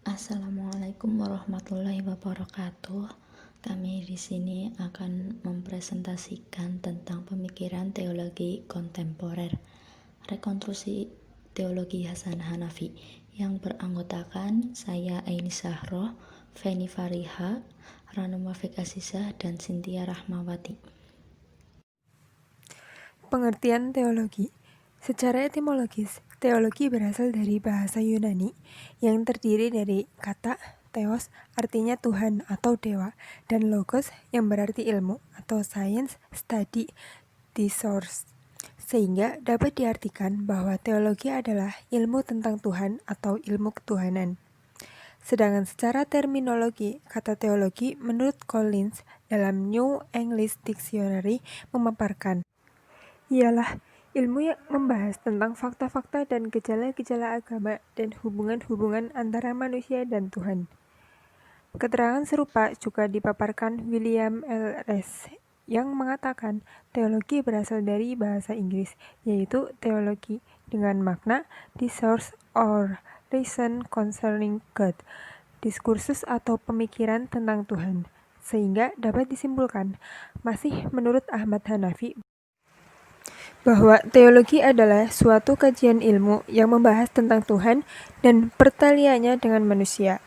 Assalamualaikum warahmatullahi wabarakatuh. Kami di sini akan mempresentasikan tentang pemikiran teologi kontemporer, rekonstruksi teologi Hasan Hanafi, yang beranggotakan saya Aini Sahroh, Feni Fariha, Ranuma Fikasisah, dan Cynthia Rahmawati. Pengertian teologi. Secara etimologis, teologi berasal dari bahasa Yunani yang terdiri dari kata theos, artinya Tuhan atau dewa, dan logos yang berarti ilmu atau science, study, discourse. Sehingga dapat diartikan bahwa teologi adalah ilmu tentang Tuhan atau ilmu ketuhanan. Sedangkan secara terminologi, kata teologi menurut Collins dalam New English Dictionary memaparkan ialah ilmu yang membahas tentang fakta-fakta dan gejala-gejala agama dan hubungan-hubungan antara manusia dan Tuhan. Keterangan serupa juga dipaparkan William L. Rees yang mengatakan teologi berasal dari bahasa Inggris, yaitu teologi dengan makna discourse or reason concerning God, diskursus atau pemikiran tentang Tuhan, sehingga dapat disimpulkan, masih menurut Ahmad Hanafi, bahwa teologi adalah suatu kajian ilmu yang membahas tentang Tuhan dan pertaliannya dengan manusia,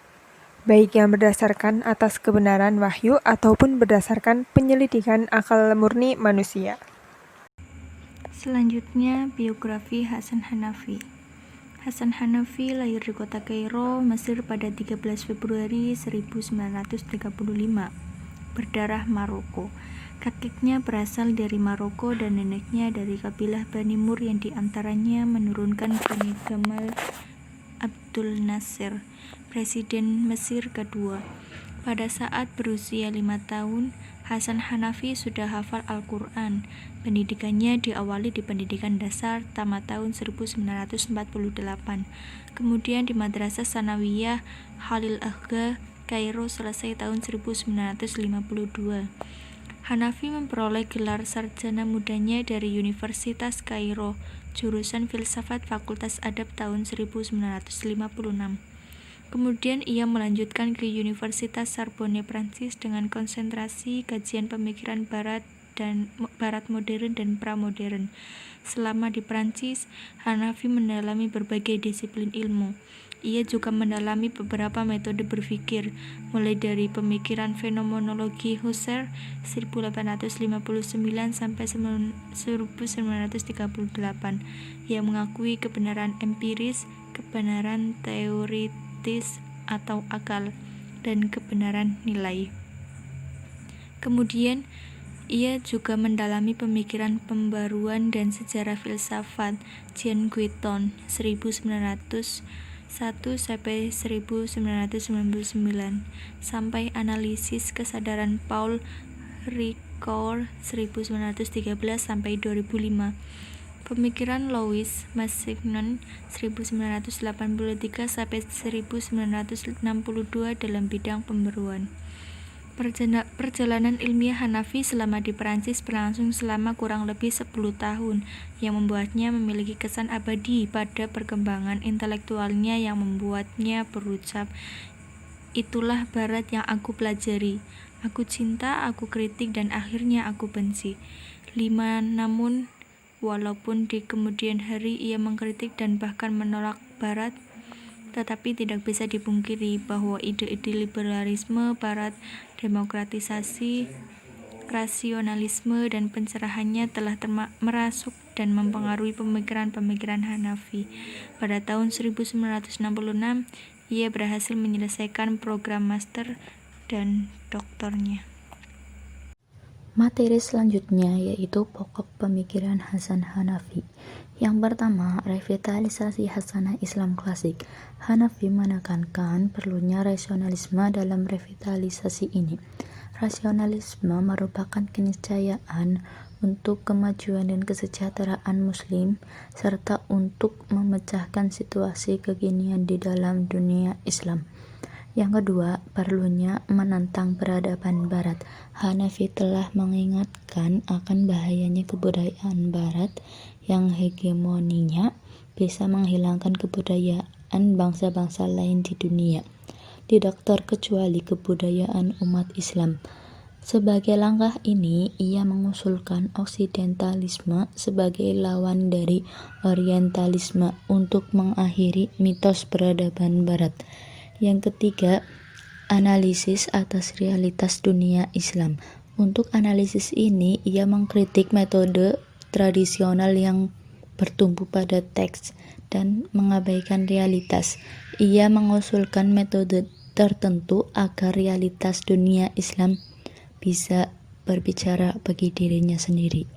baik yang berdasarkan atas kebenaran wahyu ataupun berdasarkan penyelidikan akal murni manusia. Selanjutnya, biografi Hasan Hanafi. Hasan Hanafi lahir di kota Kairo, Mesir pada 13 Februari 1935, berdarah Maroko. Kakeknya berasal dari Maroko dan neneknya dari kabilah Bani Mur yang diantaranya menurunkan Bani Gamal Abdul Nasir, Presiden Mesir kedua. Pada saat berusia 5 tahun, Hasan Hanafi sudah hafal Al-Quran. Pendidikannya diawali di pendidikan dasar tamat tahun 1948. Kemudian di Madrasah Sanawiyah Khalil Agha, Kairo selesai tahun 1952. Hanafi memperoleh gelar sarjana mudanya dari Universitas Kairo, jurusan Filsafat Fakultas Adab tahun 1956. Kemudian ia melanjutkan ke Universitas Sorbonne Prancis dengan konsentrasi kajian pemikiran barat modern dan pramodern. Selama di Prancis, Hanafi mendalami berbagai disiplin ilmu. Ia juga mendalami beberapa metode berpikir, mulai dari pemikiran fenomenologi Husserl 1859 sampai 1938, yang mengakui kebenaran empiris, kebenaran teoritis atau akal, dan kebenaran nilai. Kemudian, ia juga mendalami pemikiran pembaruan dan sejarah filsafat Jean Guiton 1901 sampai 1999, sampai analisis kesadaran Paul Ricoeur 1913 sampai 2005. Pemikiran Louis Massignon 1983 sampai 1962 dalam bidang pembaruan. Perjalanan ilmiah Hanafi selama di Prancis berlangsung selama kurang lebih 10 tahun, yang membuatnya memiliki kesan abadi pada perkembangan intelektualnya yang membuatnya berucap, "Itulah Barat yang aku pelajari. Aku cinta, aku kritik, dan akhirnya aku benci." Namun, walaupun di kemudian hari ia mengkritik dan bahkan menolak Barat, tetapi tidak bisa dipungkiri bahwa ide-ide liberalisme Barat, demokratisasi, rasionalisme, dan pencerahannya telah merasuk dan mempengaruhi pemikiran-pemikiran Hanafi. Pada tahun 1966, ia berhasil menyelesaikan program master dan doktornya. Materi selanjutnya yaitu pokok pemikiran Hasan Hanafi. Yang pertama, revitalisasi Hasanah Islam klasik. Hanafi menekankan perlunya rasionalisme dalam revitalisasi ini. Rasionalisme merupakan keniscayaan untuk kemajuan dan kesejahteraan Muslim, serta untuk memecahkan situasi kekinian di dalam dunia Islam. Yang kedua, perlunya menantang peradaban Barat. Hanafi telah mengingatkan akan bahayanya kebudayaan Barat yang hegemoninya bisa menghilangkan kebudayaan bangsa-bangsa lain di dunia. tidak terkecuali kebudayaan umat Islam. Sebagai langkah ini, ia mengusulkan Oksidentalisme sebagai lawan dari Orientalisme untuk mengakhiri mitos peradaban Barat. Yang ketiga, analisis atas realitas dunia Islam. Untuk analisis ini, ia mengkritik metode tradisional yang bertumpu pada teks dan mengabaikan realitas. Ia mengusulkan metode tertentu agar realitas dunia Islam bisa berbicara bagi dirinya sendiri.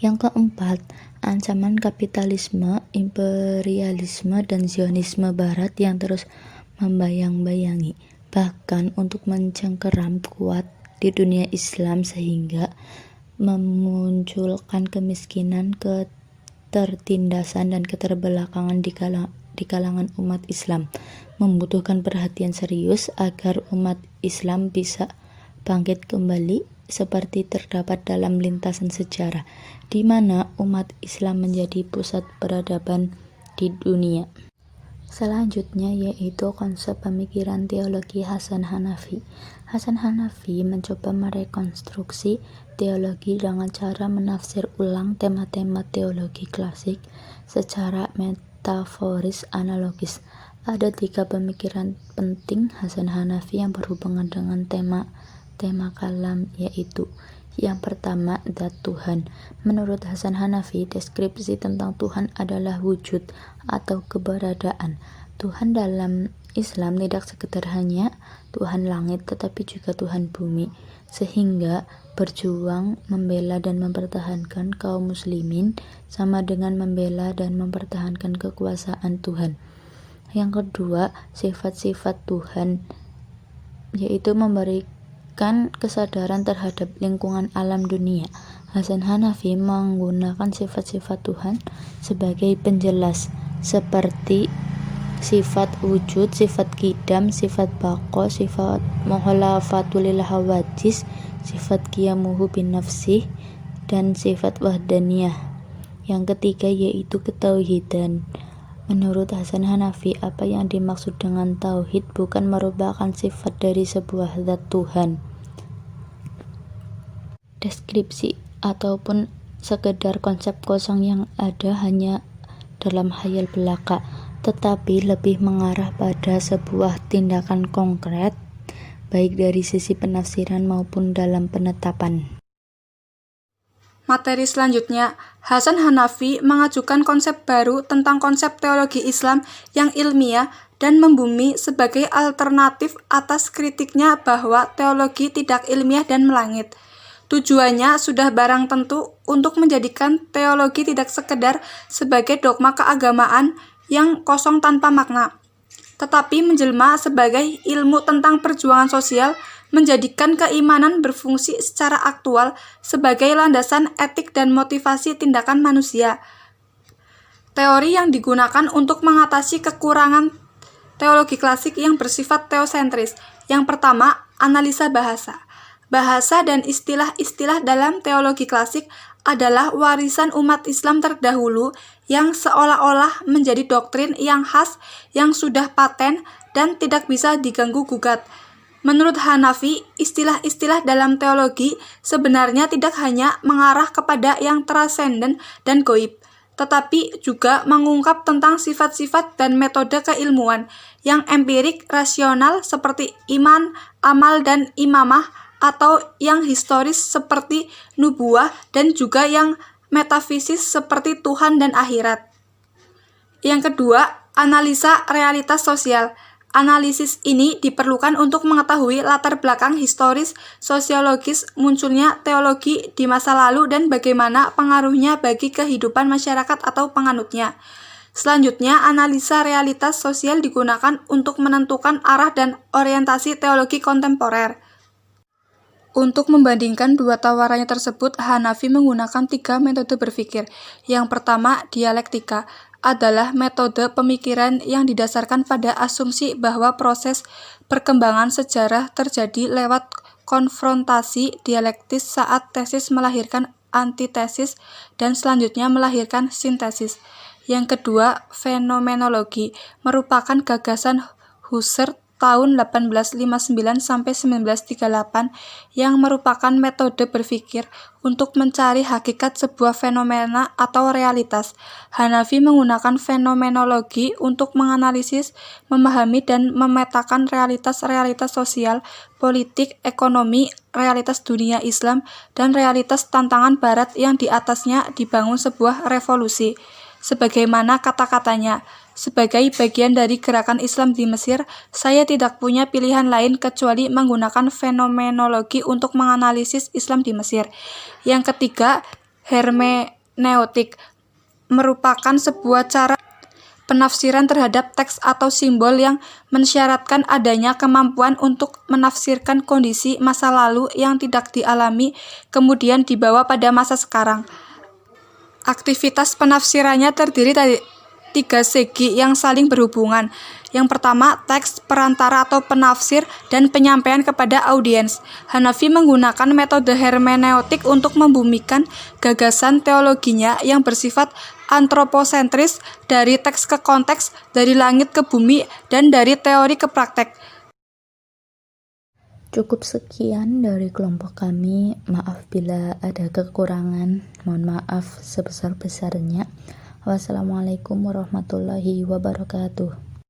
Yang keempat, ancaman kapitalisme, imperialisme, dan Zionisme Barat yang terus membayang-bayangi, bahkan untuk mencengkeram kuat di dunia Islam sehingga memunculkan kemiskinan, ketertindasan, dan keterbelakangan di kalangan umat Islam. Membutuhkan perhatian serius agar umat Islam bisa bangkit kembali seperti terdapat dalam lintasan sejarah, di mana umat Islam menjadi pusat peradaban di dunia. Selanjutnya yaitu konsep pemikiran teologi Hasan Hanafi. Hasan Hanafi mencoba merekonstruksi teologi dengan cara menafsir ulang tema-tema teologi klasik secara metaforis analogis. Ada 3 pemikiran penting Hasan Hanafi yang berhubungan dengan tema kalam, yaitu yang pertama, zat Tuhan. Menurut Hasan Hanafi, deskripsi tentang Tuhan adalah wujud atau keberadaan. Tuhan dalam Islam tidak sekedar hanya Tuhan langit, tetapi juga Tuhan bumi, sehingga berjuang, membela, dan mempertahankan kaum muslimin sama dengan membela dan mempertahankan kekuasaan Tuhan. Yang kedua, sifat-sifat Tuhan, yaitu memberikan kesadaran terhadap lingkungan alam dunia. Hasan Hanafi menggunakan sifat-sifat Tuhan sebagai penjelas, seperti sifat wujud, sifat qidam, sifat baqa, sifat mukhalafatul lil hawadis, sifat qiyamuhu bin nafsih, dan sifat wahdaniyah. Yang ketiga yaitu ketauhidan. Menurut Hasan Hanafi, apa yang dimaksud dengan tauhid bukan merupakan sifat dari sebuah zat Tuhan, deskripsi, ataupun sekedar konsep kosong yang ada hanya dalam khayal belaka, tetapi lebih mengarah pada sebuah tindakan konkret, baik dari sisi penafsiran maupun dalam penetapan. Materi selanjutnya, Hasan Hanafi mengajukan konsep baru tentang konsep teologi Islam yang ilmiah dan membumi sebagai alternatif atas kritiknya bahwa teologi tidak ilmiah dan melangit. Tujuannya sudah barang tentu untuk menjadikan teologi tidak sekedar sebagai dogma keagamaan yang kosong tanpa makna, tetapi menjelma sebagai ilmu tentang perjuangan sosial, menjadikan keimanan berfungsi secara aktual sebagai landasan etik dan motivasi tindakan manusia. Teori yang digunakan untuk mengatasi kekurangan teologi klasik yang bersifat teosentris. Yang pertama, analisa bahasa. Bahasa dan istilah-istilah dalam teologi klasik adalah warisan umat Islam terdahulu yang seolah-olah menjadi doktrin yang khas, yang sudah paten dan tidak bisa diganggu-gugat. Menurut Hanafi, istilah-istilah dalam teologi sebenarnya tidak hanya mengarah kepada yang transenden dan gaib, tetapi juga mengungkap tentang sifat-sifat dan metode keilmuan yang empirik rasional seperti iman, amal, dan imamah, atau yang historis seperti nubuah, dan juga yang metafisis seperti Tuhan dan akhirat. Yang kedua, analisa realitas sosial. Analisis ini diperlukan untuk mengetahui latar belakang historis sosiologis munculnya teologi di masa lalu dan bagaimana pengaruhnya bagi kehidupan masyarakat atau penganutnya. Selanjutnya, analisa realitas sosial digunakan untuk menentukan arah dan orientasi teologi kontemporer. Untuk membandingkan dua tawarannya tersebut, Hanafi menggunakan 3 metode berpikir. Yang pertama, dialektika, adalah metode pemikiran yang didasarkan pada asumsi bahwa proses perkembangan sejarah terjadi lewat konfrontasi dialektis saat tesis melahirkan antitesis dan selanjutnya melahirkan sintesis. Yang kedua, fenomenologi, merupakan gagasan Husserl tahun 1859-1938 yang merupakan metode berpikir untuk mencari hakikat sebuah fenomena atau realitas. Hanafi menggunakan fenomenologi untuk menganalisis, memahami, dan memetakan realitas-realitas sosial, politik, ekonomi, realitas dunia Islam, dan realitas tantangan Barat yang di atasnya dibangun sebuah revolusi. Sebagaimana kata-katanya, sebagai bagian dari gerakan Islam di Mesir, saya tidak punya pilihan lain kecuali menggunakan fenomenologi untuk menganalisis Islam di Mesir. Yang ketiga, hermeneutik merupakan sebuah cara penafsiran terhadap teks atau simbol yang mensyaratkan adanya kemampuan untuk menafsirkan kondisi masa lalu yang tidak dialami kemudian dibawa pada masa sekarang. Aktivitas penafsirannya terdiri dari 3 segi yang saling berhubungan. Yang pertama, teks, perantara atau penafsir, dan penyampaian kepada audiens. Hanafi menggunakan metode hermeneutik untuk membumikan gagasan teologinya yang bersifat antroposentris, dari teks ke konteks, dari langit ke bumi, dan dari teori ke praktek. Cukup sekian dari kelompok kami. Maaf bila ada kekurangan. Mohon maaf sebesar-besarnya. Wassalamualaikum warahmatullahi wabarakatuh.